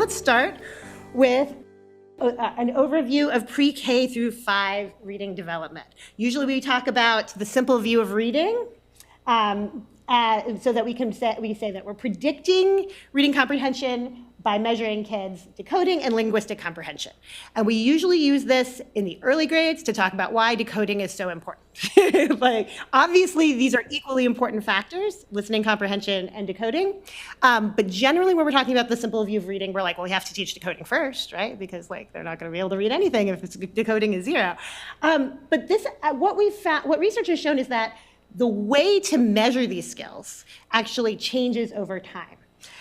let's start with an overview of pre-K through 5 reading development. Usually we talk about the simple view of reading, so that we say that we're predicting reading comprehension by measuring kids' decoding and linguistic comprehension. And we usually use this in the early grades to talk about why decoding is so important. Like, obviously, these are equally important factors, listening comprehension and decoding. But generally, when we're talking about the simple view of reading, we're like, well, we have to teach decoding first, right? Because they're not going to be able to read anything if decoding is 0. But what research has shown is that the way to measure these skills actually changes over time.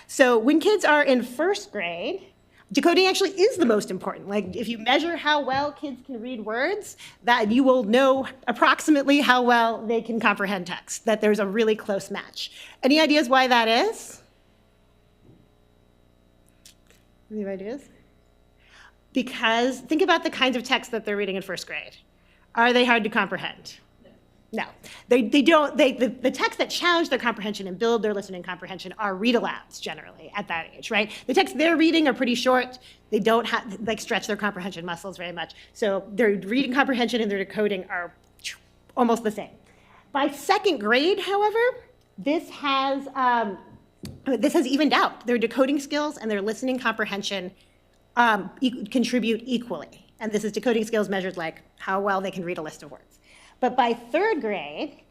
So when kids are in 1st grade, decoding actually is the most important. Like, if you measure how well kids can read words, that you will know approximately how well they can comprehend text, that there's a really close match. Any ideas why that is? Any ideas? Because think about the kinds of text that they're reading in 1st grade. Are they hard to comprehend? No, they don't. The texts that challenge their comprehension and build their listening comprehension are read-alouds generally at that age, right? The texts they're reading are pretty short. They don't stretch their comprehension muscles very much. So their reading comprehension and their decoding are almost the same. By 2nd grade, however, this has evened out. Their decoding skills and their listening comprehension contribute equally. And this is decoding skills measured like how well they can read a list of words. But by 3rd grade,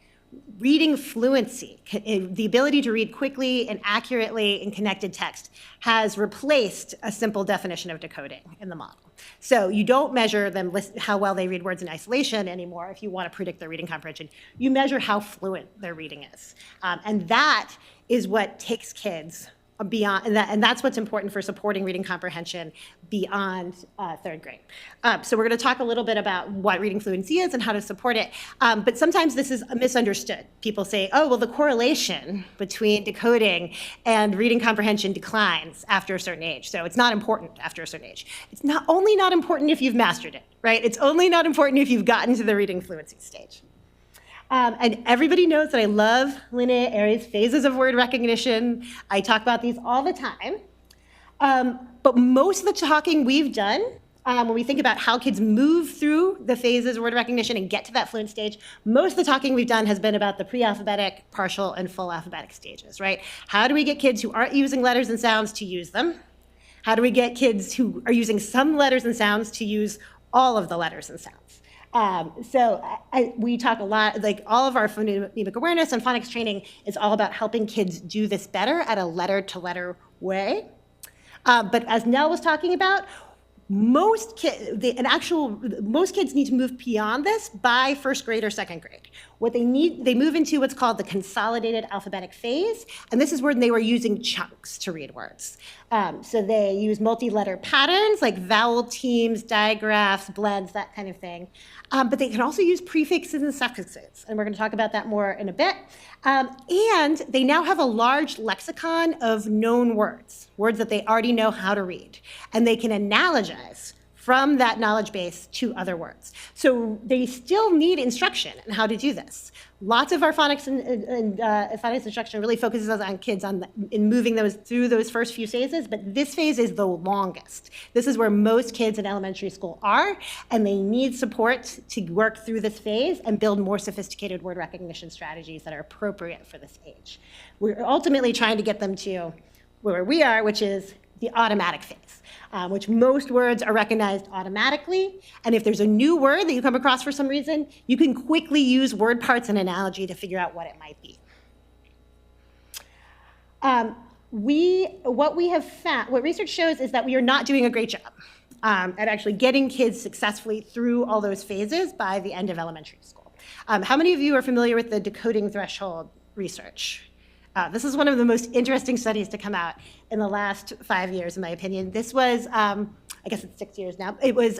reading fluency, the ability to read quickly and accurately in connected text, has replaced a simple definition of decoding in the model. So you don't measure them how well they read words in isolation anymore if you want to predict their reading comprehension. You measure how fluent their reading is. And that is what takes kids beyond, and that's what's important for supporting reading comprehension beyond 3rd grade. So we're going to talk a little bit about what reading fluency is and how to support it. But sometimes this is misunderstood. People say, oh, well, the correlation between decoding and reading comprehension declines after a certain age. So it's not important after a certain age. It's not only not important if you've mastered it, right? It's only not important if you've gotten to the reading fluency stage. And everybody knows that I love Linnea Airey's phases of word recognition. I talk about these all the time. But most of the talking we've done, when we think about how kids move through the phases of word recognition and get to that fluent stage, most of the talking we've done has been about the pre-alphabetic, partial, and full alphabetic stages, right? How do we get kids who aren't using letters and sounds to use them? How do we get kids who are using some letters and sounds to use all of the letters and sounds? We talk a lot, like all of our phonemic awareness and phonics training is all about helping kids do this better at a letter-to-letter way. But as Nell was talking about, most kids need to move beyond this by 1st grade or 2nd grade. What they move into what's called the consolidated alphabetic phase, and this is where they were using chunks to read words. So they use multi-letter patterns like vowel teams, digraphs, blends, that kind of thing. But they can also use prefixes and suffixes, and we're going to talk about that more in a bit. And they now have a large lexicon of known words that they already know how to read, and they can analogize from that knowledge base to other words. So they still need instruction on how to do this. Lots of our phonics and phonics instruction really focuses on kids in moving those through those first few phases, but this phase is the longest. This is where most kids in elementary school are, and they need support to work through this phase and build more sophisticated word recognition strategies that are appropriate for this age. We're ultimately trying to get them to where we are, which is the automatic phase, which most words are recognized automatically. And if there's a new word that you come across for some reason, you can quickly use word parts and analogy to figure out what it might be. What research shows is that we are not doing a great job at actually getting kids successfully through all those phases by the end of elementary school. How many of you are familiar with the decoding threshold research? This is one of the most interesting studies to come out in the last 5 years, in my opinion. This was, I guess it's 6 years now. It was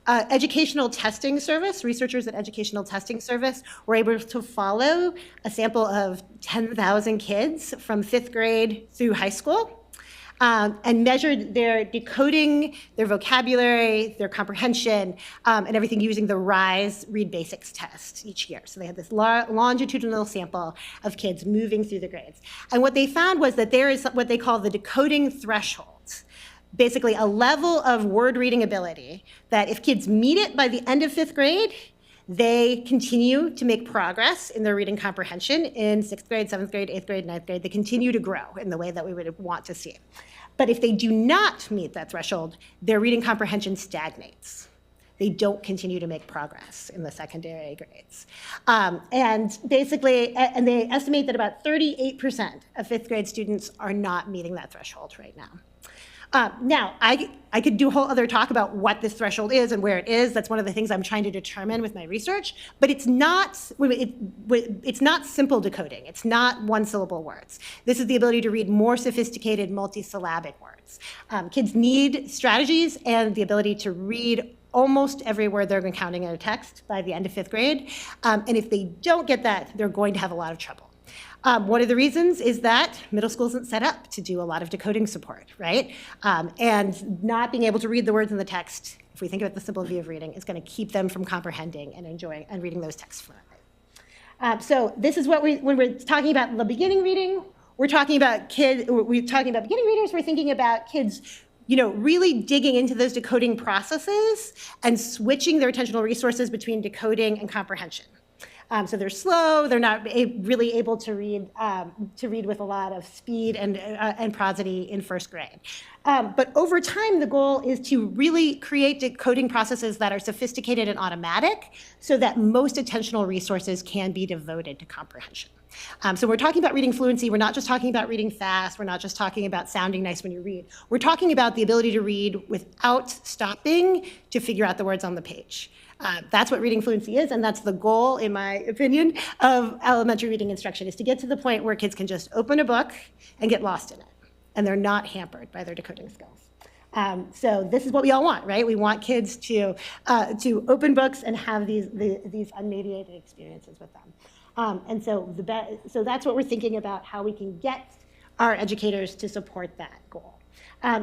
Educational Testing Service. Researchers at Educational Testing Service were able to follow a sample of 10,000 kids from 5th grade through high school. And measured their decoding, their vocabulary, their comprehension, and everything using the RISE Read Basics test each year. So they had this longitudinal sample of kids moving through the grades. And what they found was that there is what they call the decoding threshold. basically a level of word reading ability that if kids meet it by the end of 5th grade, they continue to make progress in their reading comprehension in 6th grade, 7th grade, 8th grade, 9th grade. They continue to grow in the way that we would want to see. But if they do not meet that threshold, their reading comprehension stagnates. They don't continue to make progress in the secondary grades. And basically, and they estimate that about 38% of 5th grade students are not meeting that threshold right now. Now, I could do a whole other talk about what this threshold is and where it is. That's one of the things I'm trying to determine with my research. But it's not simple decoding. It's not one-syllable words. This is the ability to read more sophisticated multisyllabic words. Kids need strategies and the ability to read almost every word they're encountering in a text by the end of 5th grade. And if they don't get that, they're going to have a lot of trouble. One of the reasons is that middle school isn't set up to do a lot of decoding support, right? And not being able to read the words in the text, if we think about the simple view of reading, is going to keep them from comprehending and enjoying and reading those texts fluently. So this is what when we're talking about the beginning reading, we're talking about beginning readers, we're thinking about kids really digging into those decoding processes and switching their attentional resources between decoding and comprehension. So they're slow, they're not really able to read with a lot of speed and prosody in 1st grade. But over time, the goal is to really create decoding processes that are sophisticated and automatic so that most attentional resources can be devoted to comprehension. So we're talking about reading fluency. We're not just talking about reading fast. We're not just talking about sounding nice when you read. We're talking about the ability to read without stopping to figure out the words on the page. That's what reading fluency is, and that's the goal, in my opinion, of elementary reading instruction, is to get to the point where kids can just open a book and get lost in it, and they're not hampered by their decoding skills. So this is what we all want, right? We want kids to open books and have these unmediated experiences with them. And so that's what we're thinking about, how we can get our educators to support that goal.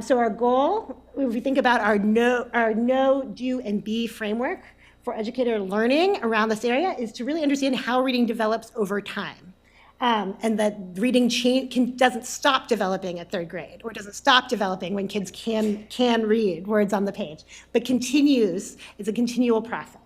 So our goal, if we think about our know, do, and be framework for educator learning around this area, is to really understand how reading develops over time. And that reading doesn't stop developing at 3rd grade, or doesn't stop developing when kids can read words on the page, but continues, it's a continual process.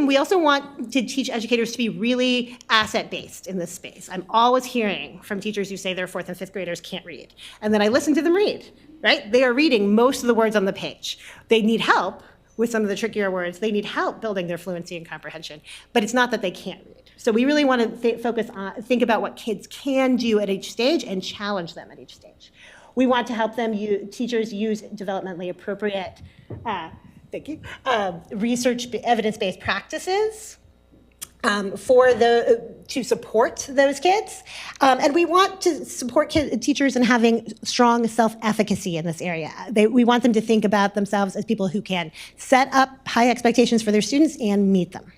We also want to teach educators to be really asset-based in this space. I'm always hearing from teachers who say their 4th and 5th graders can't read. And then I listen to them read, right? They are reading most of the words on the page. They need help with some of the trickier words. They need help building their fluency and comprehension, but it's not that they can't read. So we really want to think about what kids can do at each stage and challenge them at each stage. We want to help them, teachers use developmentally appropriate research, evidence-based practices to support those kids. And we want to support teachers in having strong self-efficacy in this area. We want them to think about themselves as people who can set up high expectations for their students and meet them.